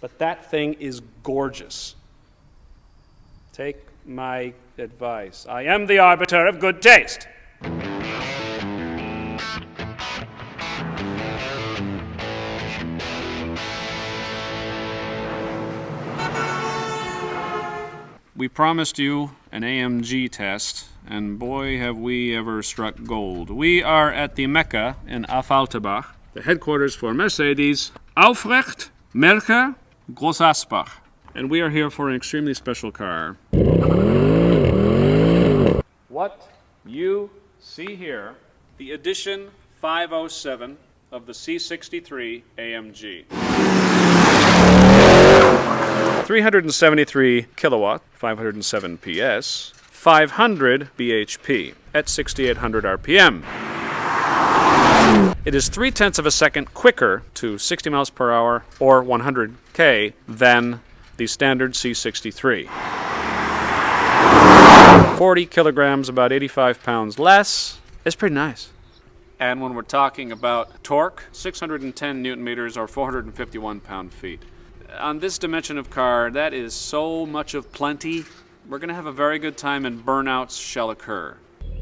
but that thing is gorgeous. Take my advice. I am the arbiter of good taste. We promised you an AMG test, and boy have we ever struck gold. We are at the Mecca in Affalterbach, the headquarters for Mercedes, Aufrecht, Merker, Großasbach. And we are here for an extremely special car. What you see here, the edition 507 of the C63 AMG. 373 kilowatt, 507 PS, 500 bhp at 6,800 RPM. It is 0.3 of a second quicker to 60 miles per hour or 100 km than the standard C63. 40 kilograms, about 85 pounds less. It's pretty nice. And when we're talking about torque, 610 newton meters or 451 pound-feet. On this dimension of car, that is so much of plenty. We're going to have a very good time and burnouts shall occur.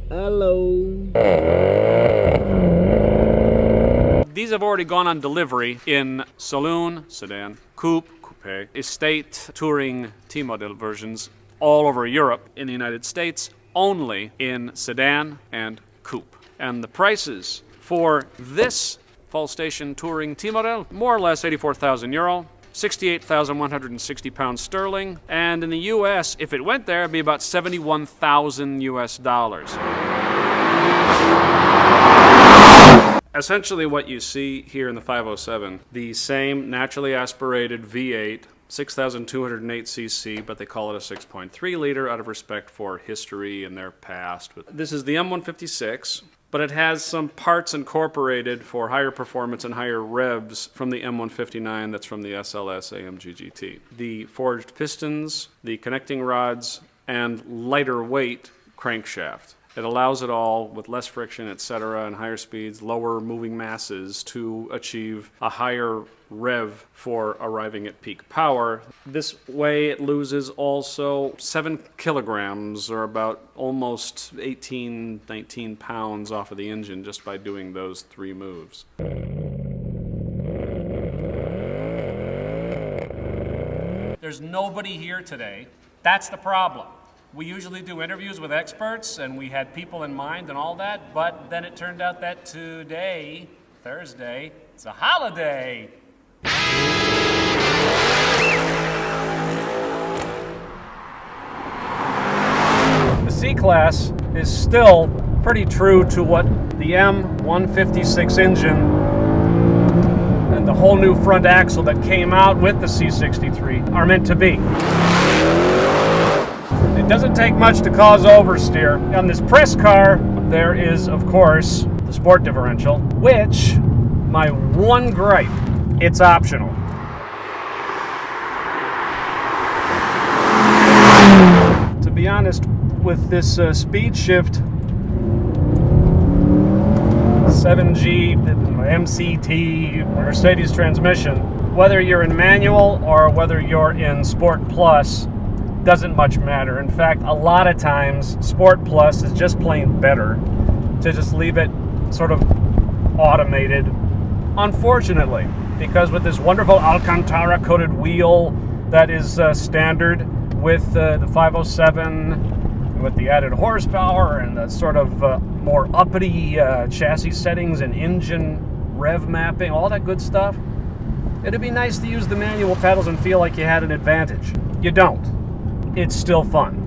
Hello. These have already gone on delivery in saloon, sedan, coupe, estate, touring, T-model versions all over Europe. In the United States, only in sedan and coupe. And the prices for this full station touring T-model, more or less 84,000 euro, 68,160 pounds sterling, and in the US, if it went there, it'd be about 71,000 US dollars. Essentially what you see here in the 507, the same naturally aspirated V8, 6,208 cc, but they call it a 6.3 liter out of respect for history and their past. This is the M156, but it has some parts incorporated for higher performance and higher revs from the M159 that's from the SLS AMG GT. The forged pistons, the connecting rods, and lighter weight crankshaft. It allows it all with less friction, etc., and higher speeds, lower moving masses to achieve a higher rev for arriving at peak power. This way it loses also 7 kilograms or about almost 18, 19 pounds off of the engine just by doing those 3 moves. There's nobody here today. That's the problem. We usually do interviews with experts, and we had people in mind and all that, but then it turned out that today, Thursday, it's a holiday. The C-Class is still pretty true to what the M156 engine and the whole new front axle that came out with the C63 are meant to be. It doesn't take much to cause oversteer. On this press car, there is, of course, the sport differential, which, my one gripe, it's optional. To be honest, with this speed shift 7G MCT Mercedes transmission, whether you're in manual or whether you're in Sport Plus, doesn't much matter. In fact, a lot of times Sport Plus is just plain better to just leave it sort of automated, unfortunately, because with this wonderful Alcantara coated wheel that is standard with the 507, with the added horsepower and the sort of more uppity chassis settings and engine rev mapping, all that good stuff, it'd be nice to use the manual pedals and feel like you had an advantage. You don't. It's still fun.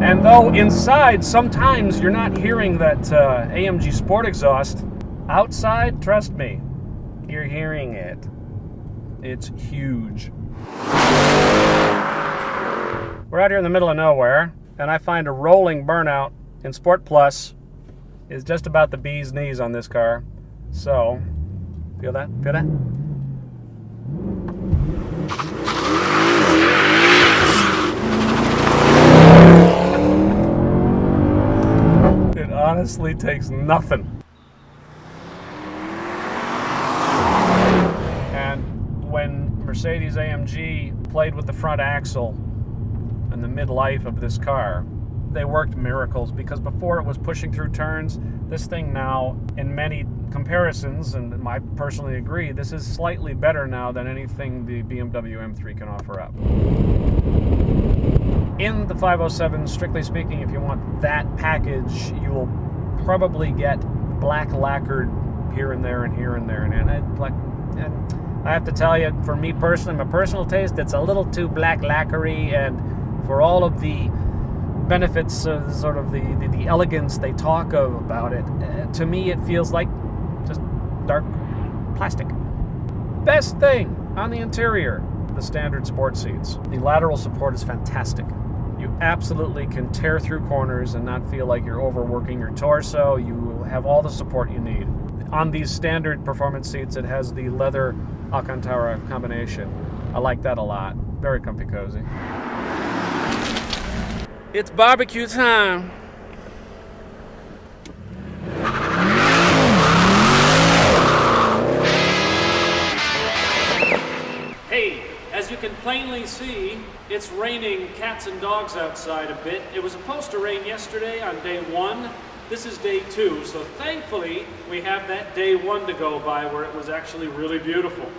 And though inside sometimes you're not hearing that AMG Sport exhaust, outside, trust me, you're hearing it. It's huge. We're out here in the middle of nowhere, and I find a rolling burnout in Sport Plus is just about the bee's knees on this car. So, feel that? Feel that? honestly takes nothing. And when Mercedes AMG played with the front axle in the midlife of this car, they worked miracles, because before it was pushing through turns, this thing now, in many comparisons, and I personally agree, this is slightly better now than anything the BMW M3 can offer up. In the 507, strictly speaking, if you want that package, you will probably get black lacquered here and there and here and there. And I have to tell you, for me personally, my personal taste, it's a little too black lacquery, and for all of the benefits of sort of the elegance they talk of about it, to me it feels like just dark plastic. Best thing on the interior, the standard sport seats. The lateral support is fantastic. You absolutely can tear through corners and not feel like you're overworking your torso. You have all the support you need. On these standard performance seats, it has the leather Alcantara combination. I like that a lot. Very comfy cozy. It's barbecue time. Hey, as you can plainly see, it's raining cats and dogs outside a bit. It was supposed to rain yesterday on day 1. This is day 2, so thankfully we have that day 1 to go by where it was actually really beautiful.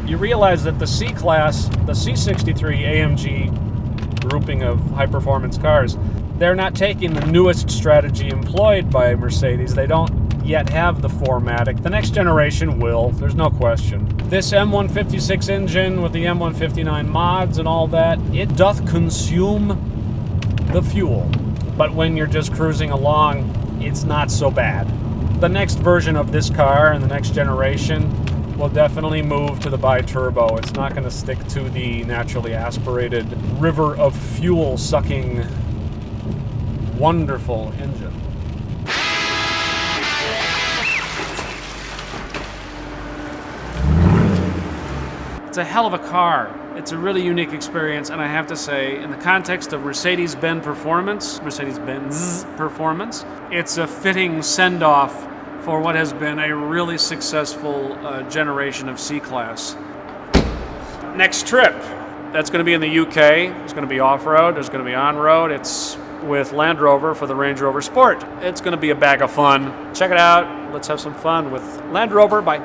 You realize that the C-Class, the C63 AMG grouping of high-performance cars, they're not taking the newest strategy employed by Mercedes. They don't yet have the 4MATIC. The next generation will, there's no question. This M156 engine with the M159 mods and all that, it doth consume the fuel. But when you're just cruising along, it's not so bad. The next version of this car and the next generation will definitely move to the bi-turbo. It's not going to stick to the naturally aspirated river of fuel sucking wonderful engine. It's a hell of a car. It's a really unique experience, and I have to say, in the context of Mercedes-Benz performance, it's a fitting send-off for what has been a really successful generation of C-Class. Next trip, that's going to be in the UK. It's going to be off-road, there's going to be on-road. It's with Land Rover for the Range Rover Sport. It's going to be a bag of fun. Check it out. Let's have some fun with Land Rover. Bye.